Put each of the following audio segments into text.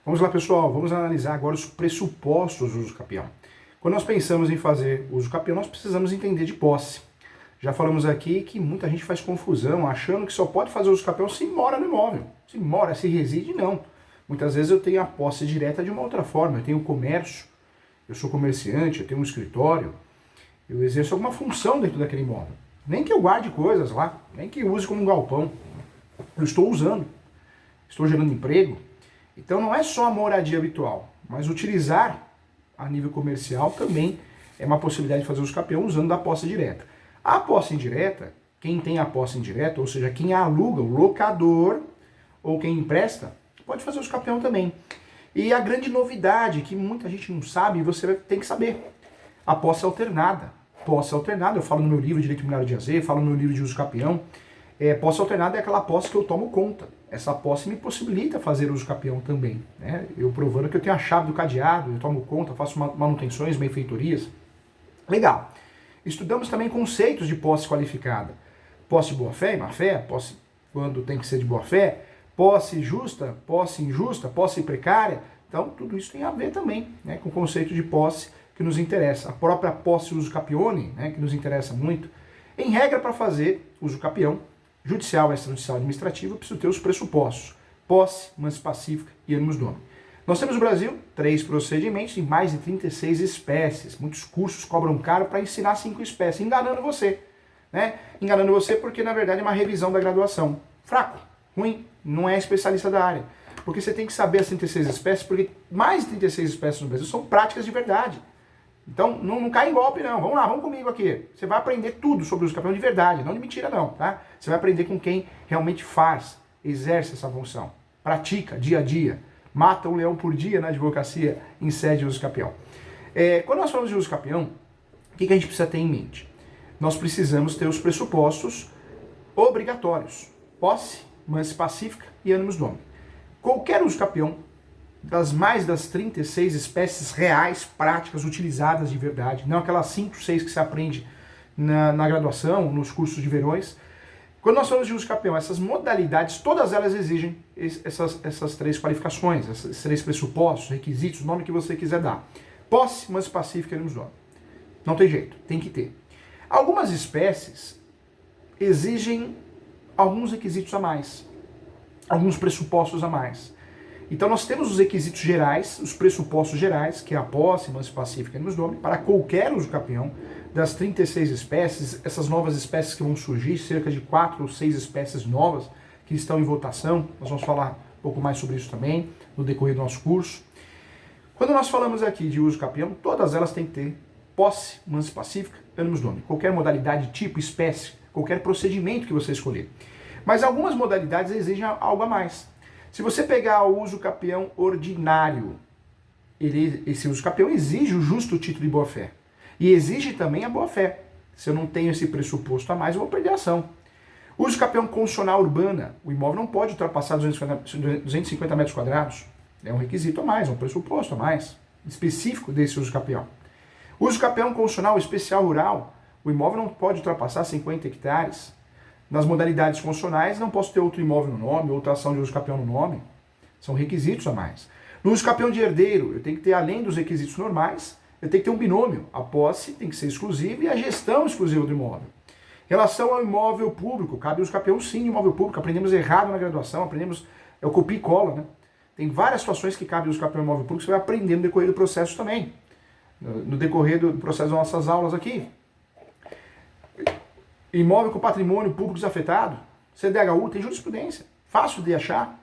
Vamos lá, pessoal, vamos analisar agora os pressupostos do uso capião. Quando nós pensamos em fazer uso capião, nós precisamos entender de posse. Já falamos aqui que muita gente faz confusão, achando que só pode fazer uso capião se mora no imóvel. Se mora, se reside, não. Muitas vezes eu tenho a posse direta de uma outra forma. Eu tenho comércio, eu sou comerciante, eu tenho um escritório, eu exerço alguma função dentro daquele imóvel. Nem que eu guarde coisas lá, nem que eu use como um galpão. Eu estou usando, estou gerando emprego. Então não é só a moradia habitual, mas utilizar a nível comercial também é uma possibilidade de fazer uso capião usando da posse direta. A posse indireta, quem tem a posse indireta, ou seja, quem aluga, o locador ou quem empresta, pode fazer uso capião também. E a grande novidade, que muita gente não sabe, e você tem que saber, a posse alternada. Posse alternada, eu falo no meu livro Direito Imobiliário de AZ, falo no meu livro de uso capião. Posse alternada é aquela posse que eu tomo conta. Essa posse me possibilita fazer uso capião também, né? Eu provando que eu tenho a chave do cadeado, eu tomo conta, faço manutenções, benfeitorias. Legal. Estudamos também conceitos de posse qualificada. Posse de boa-fé e má-fé, posse quando tem que ser de boa-fé, posse justa, posse injusta, posse precária. Então, tudo isso tem a ver também, né, com o conceito de posse que nos interessa. A própria posse uso capione, né, que nos interessa muito. Em regra, para fazer uso capião, judicial, extrajudicial e administrativo, eu preciso ter os pressupostos: posse, mansi pacífica e animus domini. Nós temos no Brasil 3 procedimentos em mais de 36 espécies. Muitos cursos cobram caro para ensinar 5 espécies, enganando você. Né? Enganando você porque, na verdade, é uma revisão da graduação. Fraco, ruim, não é especialista da área. Porque você tem que saber as 36 espécies, porque mais de 36 espécies no Brasil são práticas de verdade. Então, não cai em golpe, não. Vamos lá, vamos comigo aqui. Você vai aprender tudo sobre o uso capião de verdade, não de mentira, não. Tá? Você vai aprender com quem realmente faz, exerce essa função, pratica dia a dia. Mata um leão por dia na advocacia em sede de uso capião. Quando nós falamos de uso capião, o que a gente precisa ter em mente? Nós precisamos ter os pressupostos obrigatórios: posse, mansi pacífica e animus domini. Qualquer uso capião, das 36 espécies reais, práticas, utilizadas de verdade, não aquelas 5, 6 que se aprende na graduação, nos cursos de verões. Quando nós falamos de uso capião, essas modalidades, todas elas exigem essas 3 qualificações, esses 3 pressupostos, requisitos, o nome que você quiser dar. Posse, mansi pacífica e animus domini. Não tem jeito, tem que ter. Algumas espécies exigem alguns requisitos a mais, alguns pressupostos a mais. Então nós temos os requisitos gerais, os pressupostos gerais, que é a posse, mansi pacífica e animus domini, para qualquer uso capião. Das 36 espécies, essas novas espécies que vão surgir, cerca de 4 ou 6 espécies novas que estão em votação, nós vamos falar um pouco mais sobre isso também no decorrer do nosso curso. Quando nós falamos aqui de uso capião, todas elas têm que ter posse, mansi pacífica e animus domini. Qualquer modalidade, tipo, espécie, qualquer procedimento que você escolher. Mas algumas modalidades exigem algo a mais. Se você pegar o uso capião ordinário, esse uso capião exige o justo título de boa-fé. E exige também a boa-fé. Se eu não tenho esse pressuposto a mais, eu vou perder a ação. Uso capião constitucional urbana. O imóvel não pode ultrapassar 250 metros quadrados. É um requisito a mais, é um pressuposto a mais, específico desse uso capião. Uso capião constitucional especial rural. O imóvel não pode ultrapassar 50 hectares. Nas modalidades constitucionais, não posso ter outro imóvel no nome, outra ação de uso capião no nome. São requisitos a mais. No uso capião de herdeiro, eu tenho que ter, além dos requisitos normais, eu tenho que ter um binômio. A posse tem que ser exclusiva e a gestão exclusiva do imóvel. Em relação ao imóvel público, cabe uso capião sim de imóvel público. Aprendemos errado na graduação, é o copia e cola, né? Tem várias situações que cabe uso capião de imóvel público, você vai aprender no decorrer do processo também. No decorrer do processo das nossas aulas aqui. Imóvel com patrimônio público desafetado, CDHU, tem jurisprudência, fácil de achar.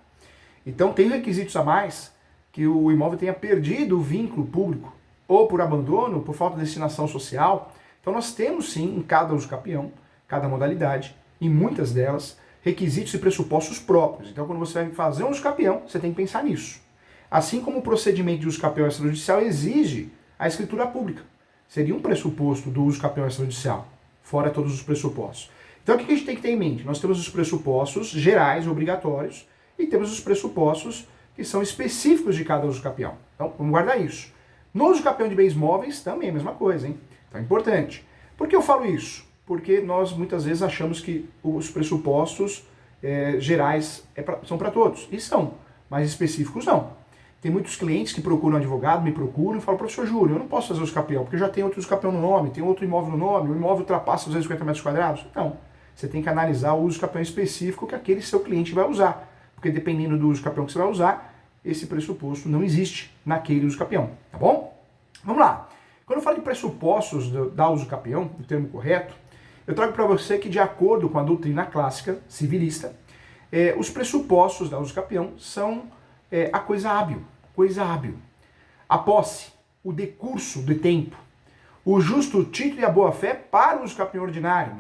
Então tem requisitos a mais, que o imóvel tenha perdido o vínculo público, ou por abandono, por falta de destinação social. Então nós temos sim, em cada uso capião, cada modalidade, em muitas delas, requisitos e pressupostos próprios. Então quando você vai fazer um uso capião, você tem que pensar nisso. Assim como o procedimento de uso capião extrajudicial exige a escritura pública. Seria um pressuposto do uso capião extrajudicial, fora todos os pressupostos. Então o que a gente tem que ter em mente? Nós temos os pressupostos gerais, obrigatórios, e temos os pressupostos que são específicos de cada uso capião. Então vamos guardar isso. No uso capião de bens móveis, também é a mesma coisa, hein? Então é importante. Por que eu falo isso? Porque nós muitas vezes achamos que os pressupostos gerais são para todos. E são, mas específicos não. Tem muitos clientes que procuram advogado, me procuram e falam, professor Júlio, eu não posso fazer uso capião, porque eu já tenho outro uso capião no nome, tem outro imóvel no nome, o imóvel ultrapassa 250 metros quadrados. Então, você tem que analisar o uso capião específico que aquele seu cliente vai usar. Porque dependendo do uso capião que você vai usar, esse pressuposto não existe naquele uso capião, tá bom? Vamos lá. Quando eu falo de pressupostos da uso capião, o termo correto, eu trago para você que, de acordo com a doutrina clássica civilista, os pressupostos da uso capião são a coisa hábil, a posse, o decurso de tempo, o justo título e a boa-fé para o uso capião ordinário.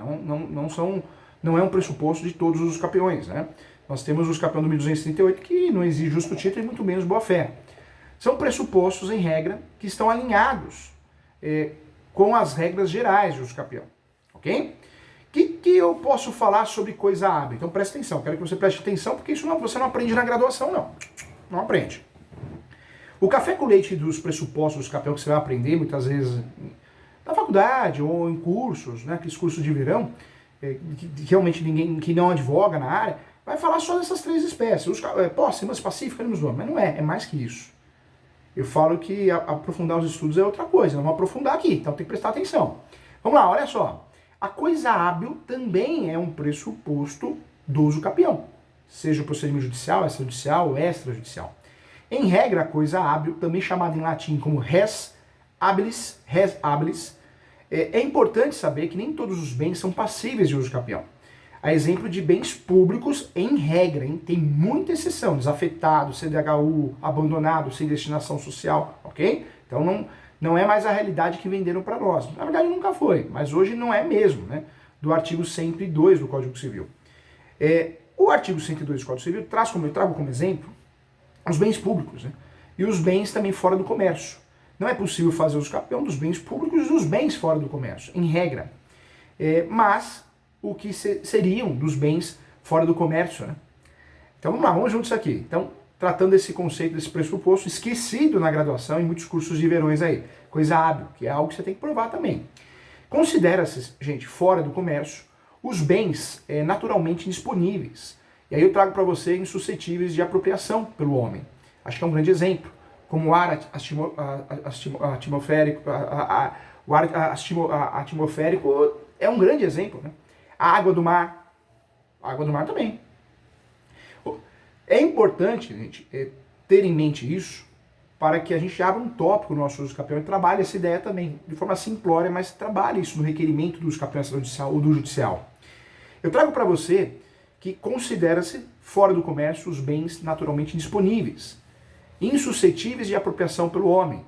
Não é um pressuposto de todos os usos capiões, né? Nós temos o uso capião do 1238 que não exige justo título e muito menos boa-fé. São pressupostos, em regra, que estão alinhados com as regras gerais do uso capião, ok? Que eu posso falar sobre coisa hábil? Então preste atenção, quero que você preste atenção, porque isso você não aprende na graduação, não. Não aprende. O café com leite dos pressupostos do uso capião que você vai aprender, muitas vezes, na faculdade ou em cursos, né, aqueles cursos de verão, que realmente ninguém que não advoga na área, vai falar só dessas três espécies. Posse, mas pacífica, animus domo. Mas não é mais que isso. Eu falo que aprofundar os estudos é outra coisa, não vamos aprofundar aqui, então tem que prestar atenção. Vamos lá, olha só. A coisa hábil também é um pressuposto do uso capião, seja o procedimento judicial, extrajudicial ou extrajudicial. Em regra, a coisa hábil, também chamada em latim como res habilis, é importante saber que nem todos os bens são passíveis de uso capião. A exemplo de bens públicos, em regra, hein? Tem muita exceção, desafetado, CDHU, abandonado, sem destinação social, ok? Então não é mais a realidade que venderam para nós. Na verdade nunca foi, mas hoje não é mesmo, né? Do artigo 102 do Código Civil. O artigo 102 do Código Civil eu trago como exemplo os bens públicos, né? E os bens também fora do comércio. Não é possível fazer uso capião dos bens públicos e dos bens fora do comércio, em regra. Mas o que seriam dos bens fora do comércio, né? Então vamos lá, vamos juntos aqui. Então, tratando desse conceito, desse pressuposto, esquecido na graduação em muitos cursos de verões aí. Coisa hábil, que é algo que você tem que provar também. Considera-se, gente, fora do comércio, os bens naturalmente disponíveis. E aí eu trago para você insuscetíveis de apropriação pelo homem. Acho que é um grande exemplo. Como o ar atmosférico é um grande exemplo, né? A água do mar também. É importante, gente, ter em mente isso para que a gente abra um tópico no nosso uso capião e trabalhe essa ideia também, de forma simplória, mas trabalhe isso no requerimento do uso capião extrajudicial ou do judicial. Eu trago para você que considera-se fora do comércio os bens naturalmente disponíveis, insuscetíveis de apropriação pelo homem.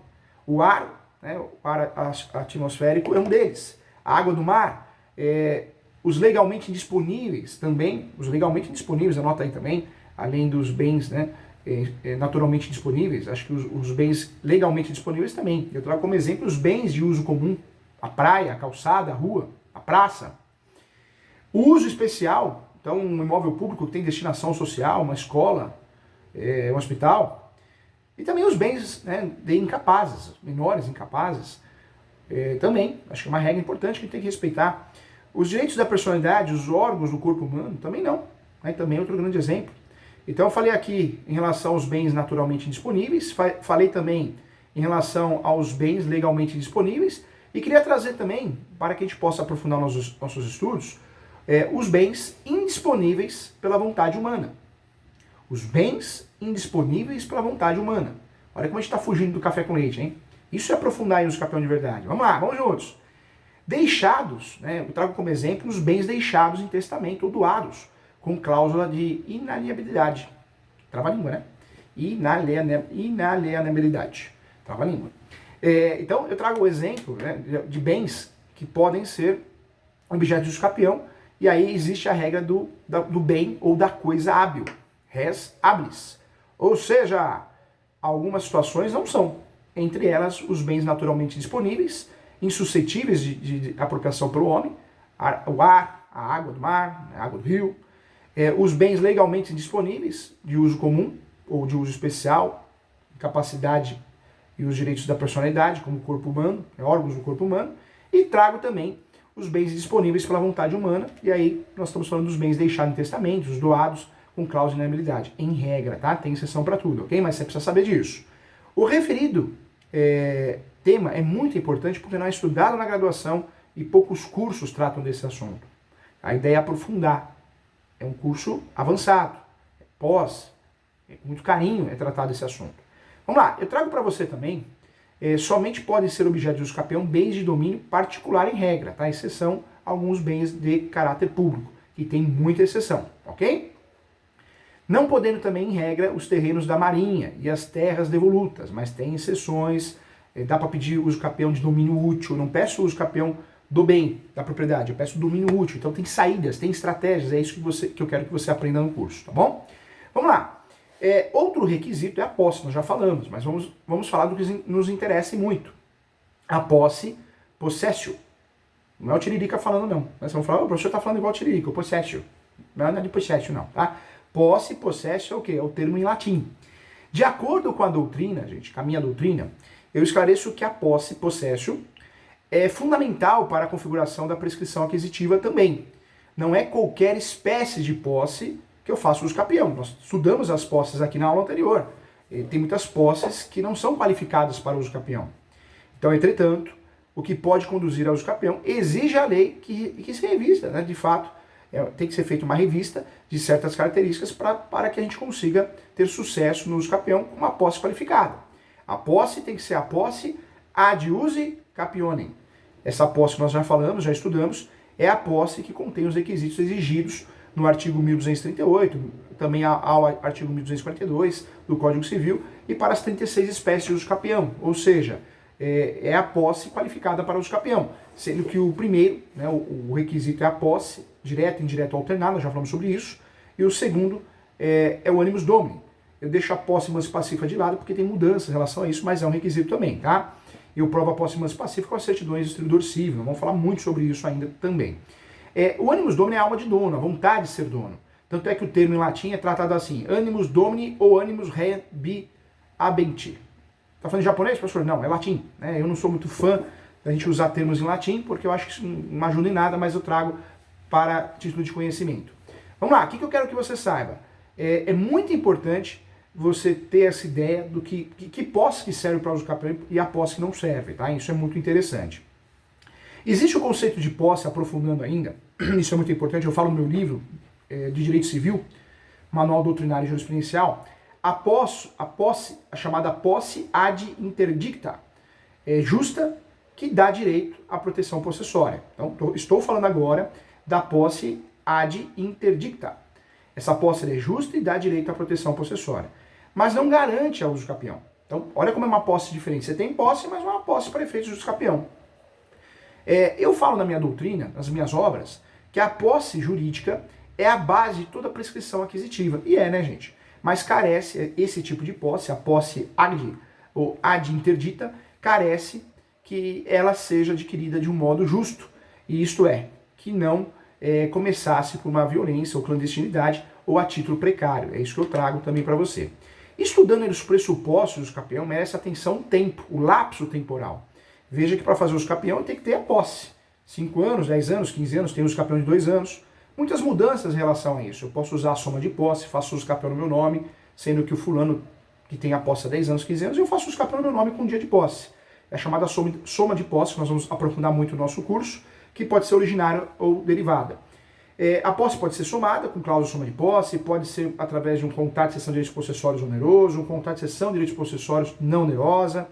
O ar, né, o ar atmosférico é um deles. A água do mar, os legalmente disponíveis também, anota aí também, além dos bens, né, naturalmente disponíveis, acho que os bens legalmente disponíveis também. Eu trago como exemplo os bens de uso comum, a praia, a calçada, a rua, a praça. O uso especial, então um imóvel público que tem destinação social, uma escola, um hospital, e também os bens, né, de incapazes, menores incapazes, também, acho que é uma regra importante que a gente tem que respeitar. Os direitos da personalidade, os órgãos do corpo humano, também não. Né? Também é outro grande exemplo. Então eu falei aqui em relação aos bens naturalmente disponíveis, falei também em relação aos bens legalmente disponíveis, e queria trazer também, para que a gente possa aprofundar nossos estudos, os bens indisponíveis pela vontade humana. Os bens indisponíveis pela vontade humana. Olha como a gente está fugindo do café com leite, hein? Isso é aprofundar aí os capião de verdade. Vamos lá, vamos juntos. Deixados, né, eu trago como exemplo os bens deixados em testamento ou doados, com cláusula de inalienabilidade. Trava-língua, né? Inalienabilidade. Trava-língua. Então, eu trago o exemplo, né, de bens que podem ser objeto de uso capião, e aí existe a regra do bem ou da coisa hábil, res habilis. Ou seja, algumas situações não são, entre elas os bens naturalmente disponíveis, insuscetíveis de apropriação pelo homem, o ar, a água do mar, a água do rio, os bens legalmente disponíveis, de uso comum ou de uso especial, capacidade e os direitos da personalidade, como o corpo humano, órgãos do corpo humano, e trago também os bens disponíveis pela vontade humana, e aí nós estamos falando dos bens deixados em testamento, os doados com cláusula de inalienabilidade, em regra, tá? Tem exceção para tudo, ok? Mas você precisa saber disso. O referido tema é muito importante porque não é estudado na graduação e poucos cursos tratam desse assunto. A ideia é aprofundar. É um curso avançado, pós, com muito carinho é tratado esse assunto. Vamos lá, eu trago para você também, somente podem ser objeto de uso capião bens de domínio particular em regra, tá? Exceção alguns bens de caráter público, que tem muita exceção, ok? Não podendo também, em regra, os terrenos da marinha e as terras devolutas, mas tem exceções, dá para pedir uso capião de domínio útil, eu não peço uso capião do bem, da propriedade, eu peço domínio útil, então tem saídas, tem estratégias, é isso que eu quero que você aprenda no curso, tá bom? Vamos lá. Outro requisito é a posse, nós já falamos, mas vamos falar do que nos interessa muito. A posse, possessio. Não é o Tiririca falando, não. Nós vamos falar, o professor está falando igual o Tiririca, o possessio. Não é de possessio, não, tá? Posse, possessio é o quê? É o termo em latim. De acordo com a doutrina, gente, com a minha doutrina, eu esclareço que a posse, possessio, é fundamental para a configuração da prescrição aquisitiva também. Não é qualquer espécie de posse que eu faço uso capião. Nós estudamos as posses aqui na aula anterior. E tem muitas posses que não são qualificadas para uso capião. Então, entretanto, o que pode conduzir ao uso capião exige a lei que se revista, né? De fato, tem que ser feita uma revista de certas características para que a gente consiga ter sucesso no uso capião com uma posse qualificada. A posse tem que ser a posse ad use capionem. Essa posse que nós já falamos, já estudamos, é a posse que contém os requisitos exigidos no artigo 1238, também ao artigo 1242 do Código Civil, e para as 36 espécies de uso capião, ou seja, é a posse qualificada para uso capião, sendo que o primeiro, né, o requisito é a posse, direto, indireto, alternado, nós já falamos sobre isso, e o segundo é o animus domini. Eu deixo a posse mansa pacífica de lado porque tem mudança em relação a isso, mas é um requisito também, tá? Eu provo a posse mansa pacífica com as certidões do distribuidor civil, vamos falar muito sobre isso ainda também. O animus domini é a alma de dono, a vontade de ser dono. Tanto é que o termo em latim é tratado assim, animus domini ou animus rebi habenti. Tá falando em japonês, professor? Não, é latim. Né? Eu não sou muito fã da gente usar termos em latim, porque eu acho que isso não ajuda em nada, mas eu trago para título de conhecimento. Vamos lá, o que eu quero que você saiba? É muito importante você ter essa ideia do que posse que serve para uso capião e a posse que não serve, tá? Isso é muito interessante. Existe o conceito de posse, aprofundando ainda, isso é muito importante, eu falo no meu livro de Direito Civil, Manual Doutrinário e Jurisprudencial, a chamada posse ad interdicta, justa, que dá direito à proteção possessória. Então, estou falando agora da posse ad interdicta. Essa posse é justa e dá direito à proteção possessória, mas não garante a uso capião. Então, olha como é uma posse diferente. Você tem posse, mas não é uma posse para efeitos de uso capião. Eu falo na minha doutrina, nas minhas obras, que a posse jurídica é a base de toda a prescrição aquisitiva. E né, gente? Mas carece, esse tipo de posse, a posse ad ou ad interdita, carece que ela seja adquirida de um modo justo. E isto é, que não começasse por uma violência ou clandestinidade ou a título precário. É isso que eu trago também para você. Estudando os pressupostos do capião, merece atenção o tempo, o lapso temporal. Veja que para fazer uso capião tem que ter a posse. 5 anos, 10 anos, 15 anos, tem uso capião de 2 anos. Muitas mudanças em relação a isso. Eu posso usar a soma de posse, faço uso capião no meu nome, sendo que o fulano que tem a posse há 10 anos, 15 anos, eu faço uso capião no meu nome com um dia de posse. É a chamada soma de posse, que nós vamos aprofundar muito no nosso curso, que pode ser originária ou derivada. A posse pode ser somada com cláusula de soma de posse, pode ser através de um contrato de cessão de direitos possessórios oneroso, um contrato de cessão de direitos possessórios não onerosa.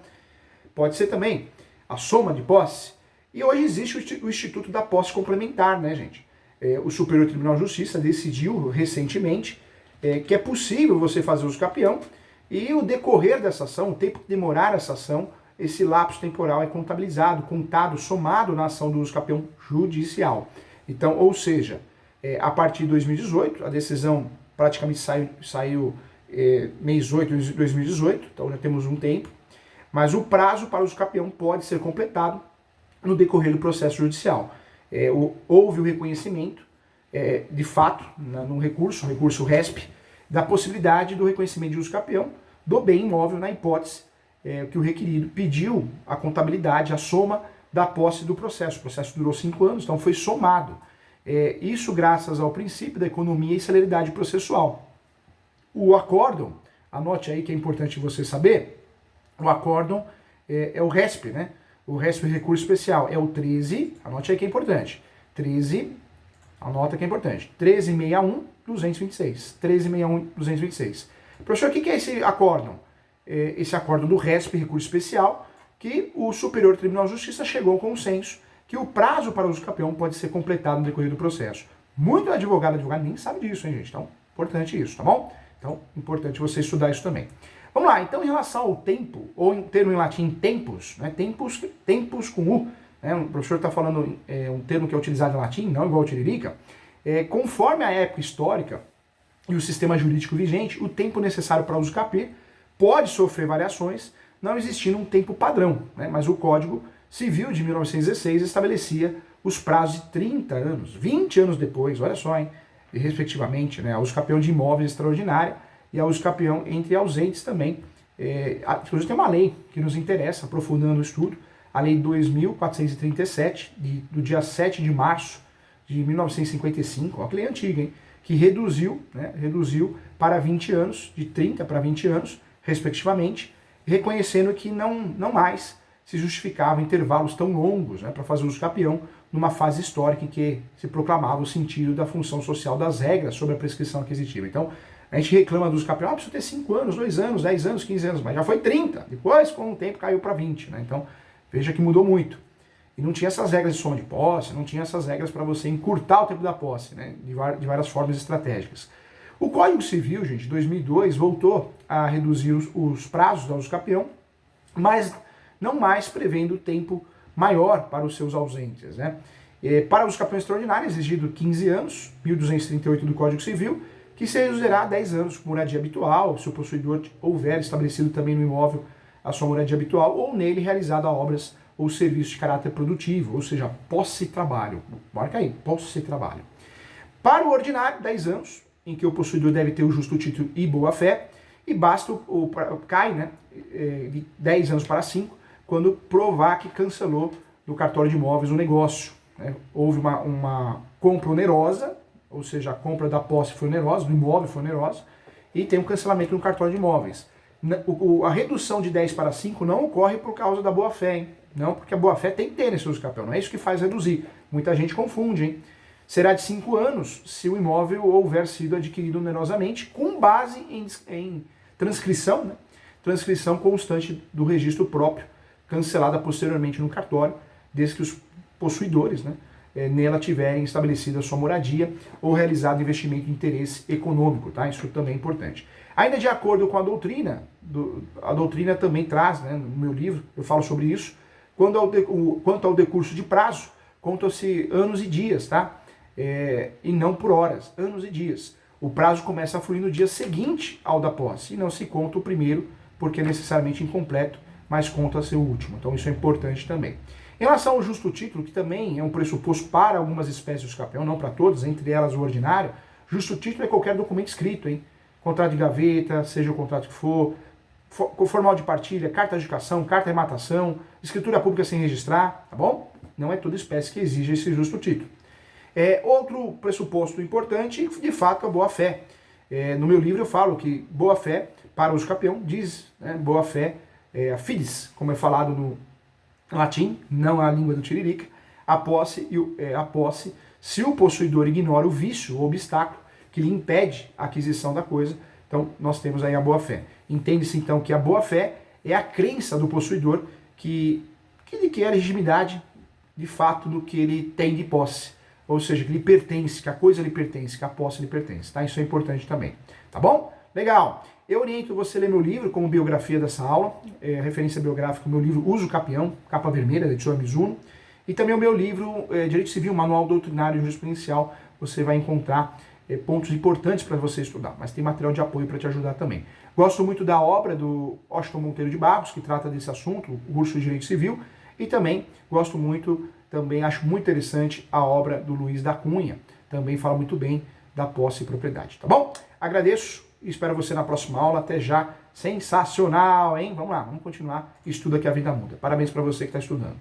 Pode ser também a soma de posse. E hoje existe o Instituto da Posse Complementar, né, gente? O Superior Tribunal de Justiça decidiu recentemente que é possível você fazer uso capião e o decorrer dessa ação, o tempo que demorar essa ação, esse lapso temporal é contabilizado, contado, somado na ação do uso capião judicial. Então, ou seja, a partir de 2018, a decisão praticamente saiu mês 8 de 2018, então já temos um tempo, mas o prazo para o uso capião pode ser completado no decorrer do processo judicial. Houve o reconhecimento, de fato, no recurso RESP, da possibilidade do reconhecimento de uso capião do bem imóvel na hipótese que o requerido pediu a contabilidade, a soma da posse do processo. O processo durou 5 anos, então foi somado. Isso graças ao princípio da economia e celeridade processual. O acórdão, anote aí que é importante você saber, o acórdão é o RESP, né? O RESP recurso especial é o 13, anote aí que é importante, 13, anota que é importante, 1361-226, 1361-226. Professor, o que é esse acórdão? Esse acórdão do RESP, recurso especial, que o Superior Tribunal de Justiça chegou ao consenso que o prazo para o uso capião pode ser completado no decorrer do processo. Muito advogado nem sabe disso, hein, gente? Então, importante isso, tá bom? Então, importante você estudar isso também. Vamos lá, então, em relação ao tempo, ou em termo em latim, tempus, né? Tempus com U, né? O professor está falando um termo que é utilizado em latim, não igual ao tiririca. Conforme a época histórica e o sistema jurídico vigente, o tempo necessário para uso capê pode sofrer variações, não existindo um tempo padrão, né? Mas o Código Civil de 1916 estabelecia os prazos de 30 anos, 20 anos depois, olha só, hein? E, respectivamente, né, a uso capião de imóveis extraordinária e a uso capião entre ausentes também. Inclusive tem uma lei que nos interessa, aprofundando o estudo, a Lei 2.437, do dia 7 de março de 1955, ó, que lei antiga, hein? Que reduziu para 20 anos, de 30 para 20 anos, respectivamente, reconhecendo que não mais se justificavam intervalos tão longos, né, para fazer uso capião numa fase histórica em que se proclamava o sentido da função social das regras sobre a prescrição aquisitiva. Então, a gente reclama do uso capião, precisa ter 5 anos, 2 anos, 10 anos, 15 anos, mas já foi 30, depois com o tempo caiu para 20, né? Então, veja que mudou muito. E não tinha essas regras de soma de posse, não tinha essas regras para você encurtar o tempo da posse, né, de várias formas estratégicas. O Código Civil, gente, de 2002, voltou a reduzir os prazos da uso capião, mas não mais prevendo tempo maior para os seus ausentes, né? Para os capiões extraordinários, exigido 15 anos, 1238 do Código Civil, que se reduzirá a 10 anos com moradia habitual, se o possuidor houver estabelecido também no imóvel a sua moradia habitual, ou nele realizado obras ou serviços de caráter produtivo, ou seja, posse-trabalho. Marca aí, posse-trabalho. Para o ordinário, 10 anos, em que o possuidor deve ter o justo título e boa-fé, e basta cai, né, de 10 anos para 5, quando provar que cancelou no cartório de imóveis o negócio, né? Houve uma compra onerosa, ou seja, a compra da posse foi onerosa, do imóvel foi onerosa, e tem um cancelamento no cartório de imóveis. A redução de 10 para 5 não ocorre por causa da boa-fé, hein? Não, porque a boa-fé tem que ter nesse uso capião, não é isso que faz reduzir. Muita gente confunde, hein? Será de 5 anos se o imóvel houver sido adquirido onerosamente, com base em transcrição, né? Transcrição constante do registro próprio, cancelada posteriormente no cartório, desde que os possuidores, né, nela tiverem estabelecido a sua moradia ou realizado investimento de interesse econômico, tá? Isso também é importante. Ainda de acordo com a doutrina também traz, né, no meu livro, eu falo sobre isso, quanto ao decurso de prazo, contam-se anos e dias, tá? E não por horas, anos e dias. O prazo começa a fluir no dia seguinte ao da posse, e não se conta o primeiro, porque é necessariamente incompleto, mas conta-se o último. Então isso é importante também. Em relação ao justo título, que também é um pressuposto para algumas espécies de uso capião, não para todas, entre elas o ordinário, justo título é qualquer documento escrito, hein? Contrato de gaveta, seja o contrato que for formal de partilha, carta de educação, carta de rematação, escritura pública sem registrar, tá bom? Não é toda espécie que exige esse justo título. Outro pressuposto importante, de fato, é a boa-fé. No meu livro eu falo que boa-fé, para o uso capião, diz, né, boa-fé, a fides, como é falado no latim, não a língua do tiririca, a posse, se o possuidor ignora o vício ou obstáculo que lhe impede a aquisição da coisa, então nós temos aí a boa-fé. Entende-se então que a boa-fé é a crença do possuidor que lhe quer a legitimidade de fato do que ele tem de posse, ou seja, que lhe pertence, que a coisa lhe pertence, que a posse lhe pertence, tá? Isso é importante também, tá bom? Legal! Eu oriento você a ler meu livro como biografia dessa aula, referência biográfica, meu livro Uso Capião, capa vermelha, da editora Mizuno, e também o meu livro Direito Civil, Manual Doutrinário e Jurisprudencial, você vai encontrar pontos importantes para você estudar, mas tem material de apoio para te ajudar também. Gosto muito da obra do Washington Monteiro de Barros, que trata desse assunto, o curso de Direito Civil, e também gosto muito, acho muito interessante a obra do Luiz da Cunha, também fala muito bem da posse e propriedade, tá bom? Agradeço e espero você na próxima aula. Até já. Sensacional, hein? Vamos lá, vamos continuar. Estuda que a vida muda. Parabéns para você que está estudando.